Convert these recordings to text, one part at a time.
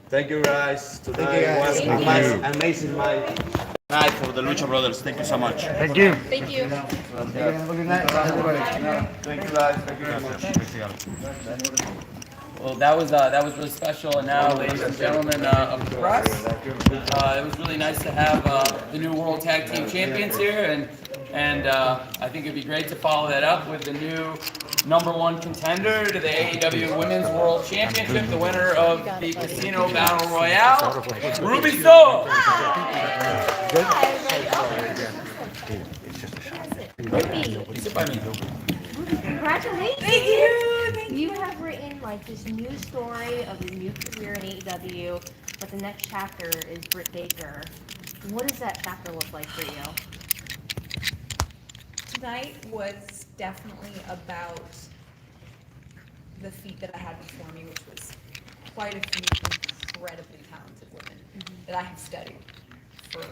Thank you guys. Today was amazing night for the Lucha Brothers. Thank you so much. Thank you. Thank you. Good night, everybody. Thank you guys. Thank you guys. Well, that was really special. And now, ladies and gentlemen of the press, it was really nice to have the new World Tag Team Champions here, and I think it'd be great to follow that up with the new #1 contender to the AEW Women's World Championship, the winner of the Casino Battle Royale, Ruby Soho. Sit by me. Congratulations! Thank you! You have written like this new story of a new career in AEW, but the next chapter is Britt Baker. What does that chapter look like for you? Tonight was definitely about the feat that I had before me, which was quite a few incredibly talented women that I have studied for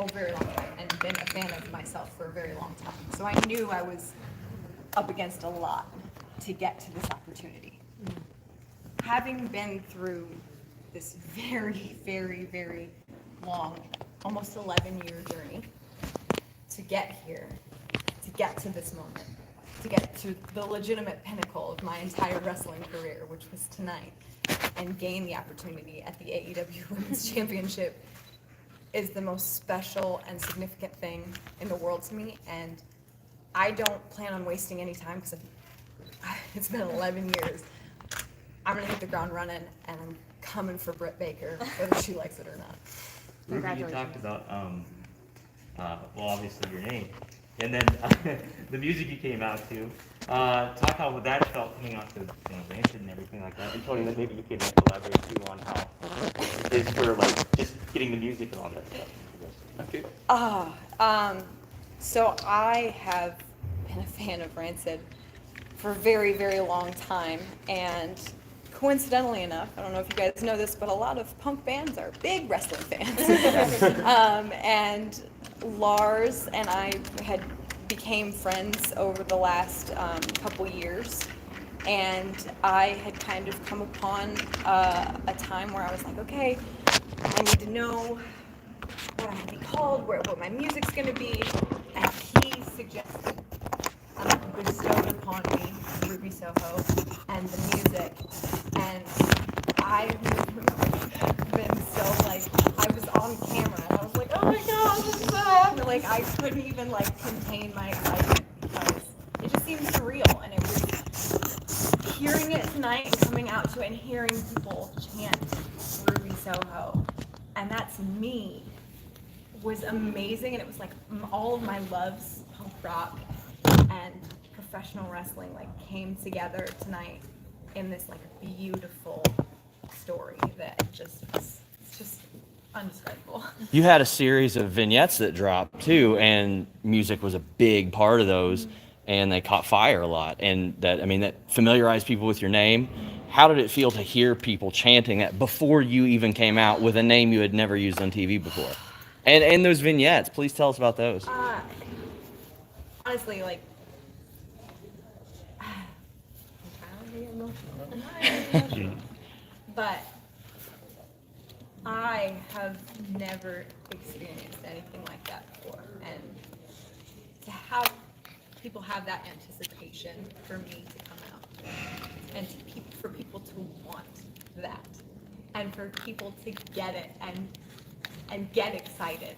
a very long time and been a fan of myself for a very long time. So I knew I was up against a lot to get to this opportunity. Having been through this very, very, very long, almost 11-year journey to get here, to get to this moment, to get to the legitimate pinnacle of my entire wrestling career, which was tonight, and gain the opportunity at the AEW Women's Championship is the most special and significant thing in the world to me. And I don't plan on wasting any time because it's been 11 years. I'm gonna hit the ground running, and I'm coming for Britt Baker, whether she likes it or not. Ruby, you talked about, well, obviously your name, and then the music you came out to. Talk how that felt coming out to Rancid and everything like that. And Tony, then maybe you can elaborate too on how it is for like just getting the music and all that stuff. Okay. So I have been a fan of Rancid for a very, very long time, and coincidentally enough, I don't know if you guys know this, but a lot of punk bands are big wrestling fans. And Lars and I had became friends over the last couple years, and I had kind of come upon a time where I was like, okay, I need to know what I'm gonna be called, what my music's gonna be, and he suggested, bestowed upon me Ruby Soho and the music, and I've been so like, I was on camera and I was like, oh my god, this is so happy. Like I couldn't even like contain my excitement because it just seemed surreal, and it was hearing it tonight and coming out to it and hearing people chant Ruby Soho, and that's me, was amazing. And it was like all of my loves, punk rock and professional wrestling, like came together tonight in this like beautiful story that just was, it's just undescribable. You had a series of vignettes that dropped too, and music was a big part of those, and they caught fire a lot, and that, I mean, that familiarized people with your name. How did it feel to hear people chanting that before you even came out with a name you had never used on TV before? And those vignettes, please tell us about those. Honestly, like, I'm trying to get emotional. But I have never experienced anything like that before, and to have people have that anticipation for me to come out, and for people to want that, and for people to get it and get excited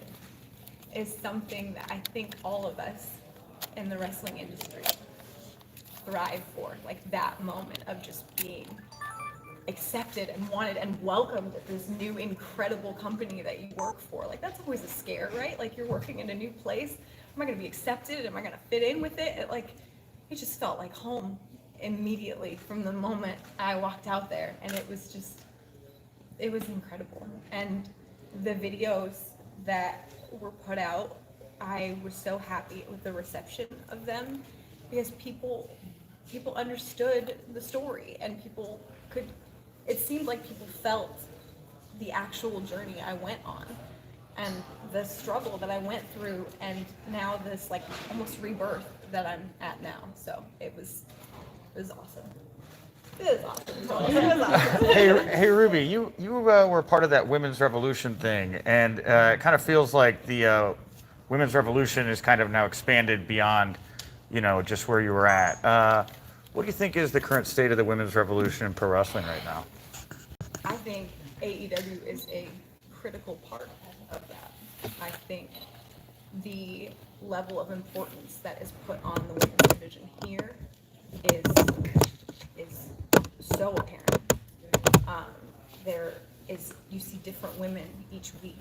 is something that I think all of us in the wrestling industry thrive for, like that moment of just being accepted and wanted and welcomed at this new incredible company that you work for. Like that's always a scare, right? Like you're working in a new place. Am I gonna be accepted? Am I gonna fit in with it? It just felt like home immediately from the moment I walked out there, and it was incredible. And the videos that were put out, I was so happy with the reception of them, because people understood the story, and it seemed like people felt the actual journey I went on and the struggle that I went through, and now this like almost rebirth that I'm at now. So it was awesome. It is awesome. Tony. It is awesome. Hey, Ruby, you were part of that women's revolution thing, and it kind of feels like the women's revolution is kind of now expanded beyond, just where you were at. What do you think is the current state of the women's revolution in pro wrestling right now? I think AEW is a critical part of that. I think the level of importance that is put on the women's division here is so apparent. You see different women each week.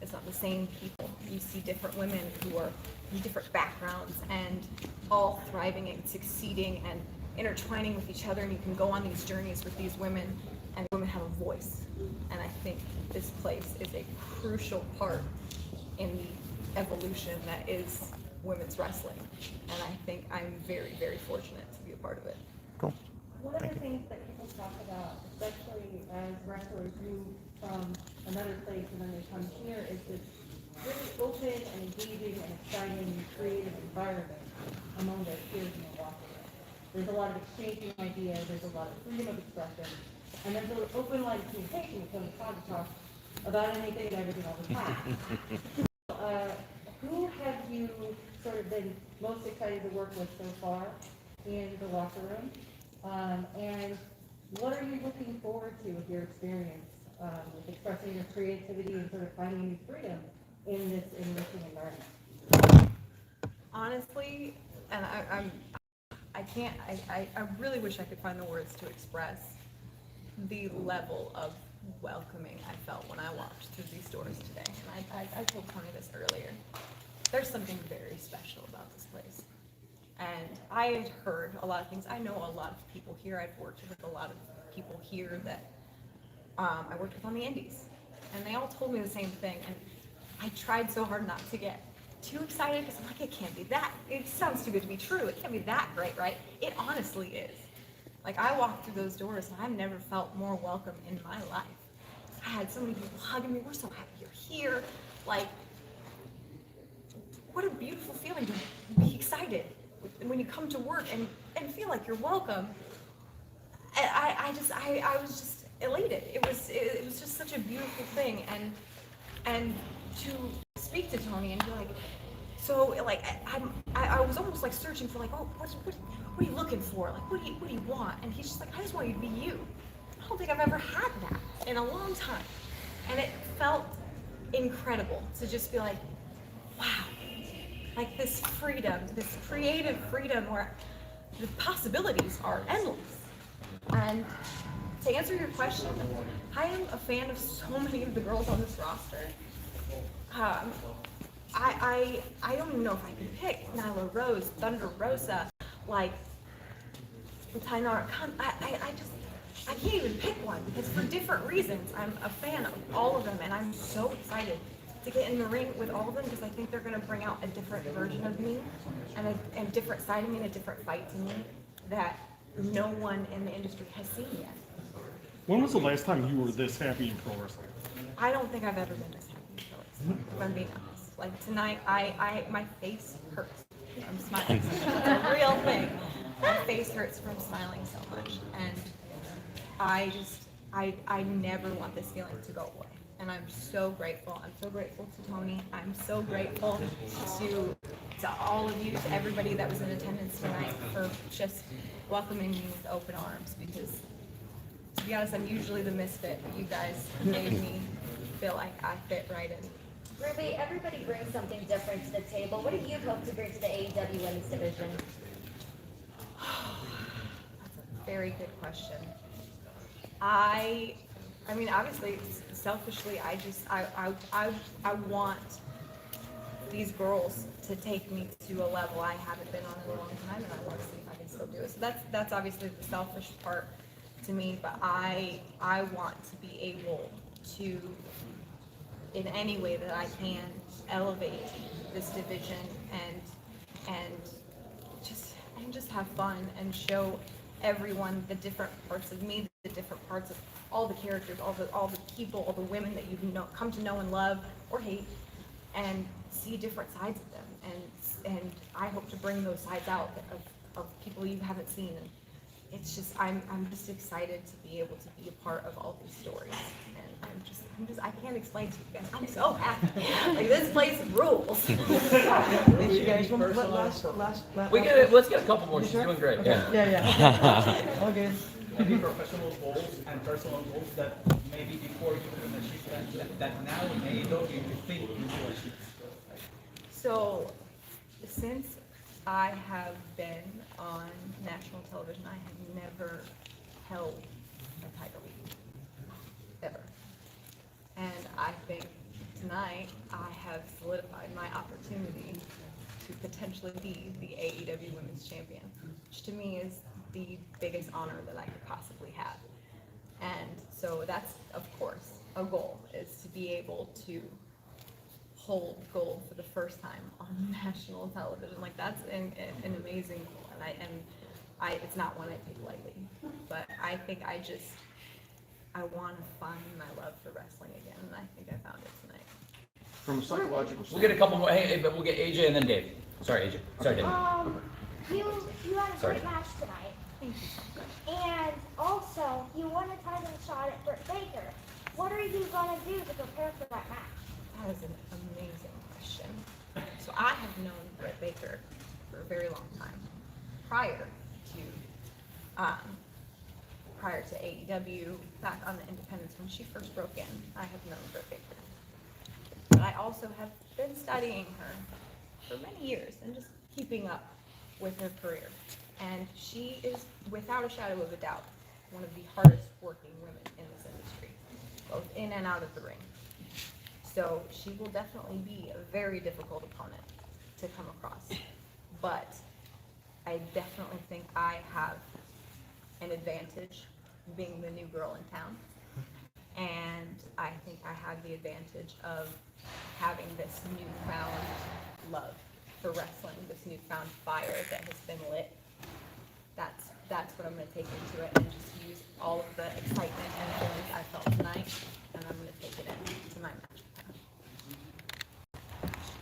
It's not the same people. You see different women who are from different backgrounds and all thriving and succeeding and intertwining with each other, and you can go on these journeys with these women, and women have a voice. And I think this place is a crucial part in the evolution that is women's wrestling. And I think I'm very, very fortunate to be a part of it. Cool. One of the things that people talk about, especially as wrestlers move from another place and then they come here, is this really open and engaging and exciting creative environment among their peers in the locker room. There's a lot of exchanging ideas, there's a lot of freedom of expression, and there's an open line of communication with Tony Khan to talk about anything and everything all the time. Who have you sort of been most excited to work with so far in the locker room? And what are you looking forward to with your experience with expressing your creativity and sort of finding new freedom in this enriching environment? Honestly, and I really wish I could find the words to express the level of welcoming I felt when I walked through these doors today. And I told Tony this earlier. There's something very special about this place. And I had heard a lot of things. I know a lot of people here. I've worked with a lot of people here that I worked with on the indies. And they all told me the same thing. And I tried so hard not to get too excited because I'm like, it can't be that. It sounds too good to be true. It can't be that great, right? It honestly is. Like, I walked through those doors and I've never felt more welcome in my life. I had so many people hugging me. We're so happy you're here. Like, what a beautiful feeling to be excited when you come to work and feel like you're welcome. I was just elated. It was just such a beautiful thing, and to speak to Tony and be like, so like I was almost like searching for like, oh, what are you looking for? Like, what do you want? And he's just like, I just want you to be you. I don't think I've ever had that in a long time, and it felt incredible to just be like, wow. Like this freedom, this creative freedom where the possibilities are endless. And to answer your question, I am a fan of so many of the girls on this roster. I don't even know if I can pick Nyla Rose, Thunder Rosa, like Tainara Khan. I can't even pick one because for different reasons, I'm a fan of all of them, and I'm so excited to get in the ring with all of them because I think they're going to bring out a different version of me and a different side of me and a different fight to me that no one in the industry has seen yet. When was the last time you were this happy in pro wrestling? I don't think I've ever been this happy in pro wrestling, if I'm being honest. Like tonight, my face hurts from smiling. It's a real thing. My face hurts from smiling so much, and I never want this feeling to go away. And I'm so grateful. I'm so grateful to Tony. I'm so grateful to all of you, to everybody that was in attendance tonight for just welcoming me with open arms. Because to be honest, I'm usually the misfit, but you guys made me feel like I fit right in. Ruby, everybody brings something different to the table. What do you hope to bring to the AEW Women's Division? That's a very good question. I mean, obviously, selfishly, I want these girls to take me to a level I haven't been on in a long time, and I want to see if I can still do it. So that's obviously the selfish part to me, but I want to be able to, in any way that I can, elevate this division and just have fun and show everyone the different parts of me, the different parts of all the characters, all the people, all the women that you've come to know and love or hate, and see different sides of them. And I hope to bring those sides out of people you haven't seen it's just, I'm just excited to be able to be a part of all these stories. And I can't explain to you guys. I'm so happy. Like, this place rules. You guys want to last? Let's get a couple more. She's doing great. Okay. Yeah. Okay. Maybe professional goals and personal goals that maybe before you couldn't achieve that now in AEW you think you will achieve. So, since I have been on national television, I have never held a title, ever. And I think tonight I have solidified my opportunity to potentially be the AEW Women's Champion, which to me is the biggest honor that I could possibly have. And so that's, of course, a goal, is to be able to hold gold for the first time on national television. Like, that's an amazing goal, and it's not one I take lightly. But I think I want to find my love for wrestling again, and I think I found it tonight. From a psychological We'll get a couple more. Hey, but we'll get AJ and then Dave. Sorry, AJ. Sorry, Dave. You had a great match tonight. Thank you so much. And also, you won a title shot at Britt Baker. What are you going to do to prepare for that match? That is an amazing question. So I have known Britt Baker for a very long time. Prior to AEW, back on the independents when she first broke in, I have known Britt Baker. But I also have been studying her for many years and just keeping up with her career. And she is, without a shadow of a doubt, one of the hardest working women in this industry, both in and out of the ring. So she will definitely be a very difficult opponent to come across. But I definitely think I have an advantage being the new girl in town. And I think I have the advantage of having this newfound love for wrestling, this newfound fire that has been lit. That's what I'm going to take into it, and just use all of the excitement and feelings I felt tonight, and I'm going to take it into my match.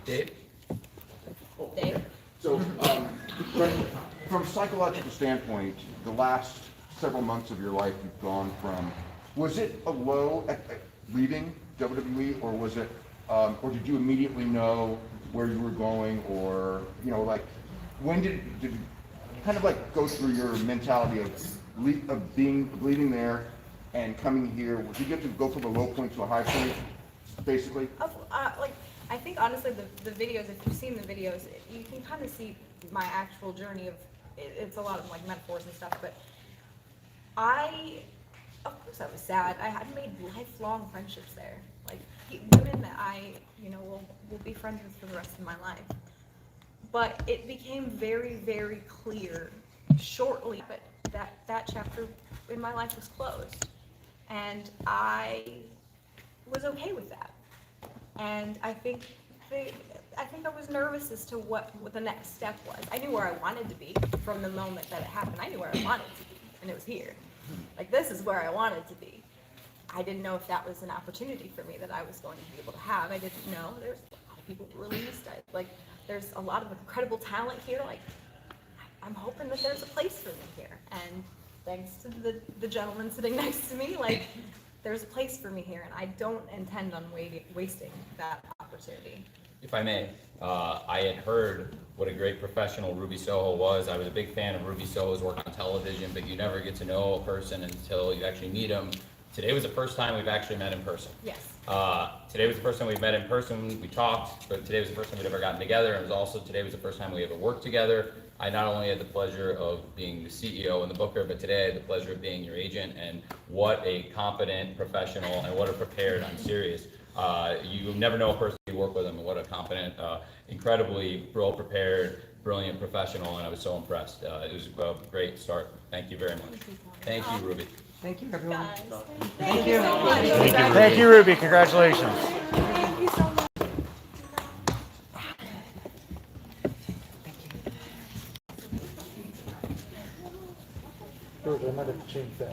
Dave? Dave? So, from a psychological standpoint, the last several months of your life you've gone from, was it a low at leaving WWE, or was it, or did you immediately know where you were going, or, like, when did you kind of like go through your mentality of leaving there and coming here? Did you get to go from a low point to a high point, basically? I think honestly the videos, if you've seen the videos, you can kind of see my actual journey of, it's a lot of like metaphors and stuff, but of course I was sad. I had made lifelong friendships there. Like, women that I, will be friends with for the rest of my life. But it became very, very clear shortly that that chapter in my life was closed. And I was okay with that. And I think I was nervous as to what the next step was. I knew where I wanted to be from the moment that it happened. I knew where I wanted to be, and it was here. Like, this is where I wanted to be. I didn't know if that was an opportunity for me that I was going to be able to have. I didn't know. There's a lot of people released. There's a lot of incredible talent here. Like, I'm hoping that there's a place for me here. And thanks to the gentleman sitting next to me, like, there's a place for me here, and I don't intend on wasting that opportunity. If I may, I had heard what a great professional Ruby Soho was. I was a big fan of Ruby Soho's work on television, but you never get to know a person until you actually meet them. Today was the first time we've actually met in person. Yes. Today was the first time we've met in person. We talked, but today was the first time we'd ever gotten together. And today was the first time we ever worked together. I not only had the pleasure of being the CEO and the booker, but today I had the pleasure of being your agent. And what a competent professional, and what a prepared, I'm serious. You never know a person you work with them, and what a competent, incredibly well prepared, brilliant professional, and I was so impressed. It was a great start. Thank you very much. Thank you, Ruby. Thank you, everyone. Thank you so much. Thank you, Ruby. Congratulations. Thank you so much. George, I might have to change that.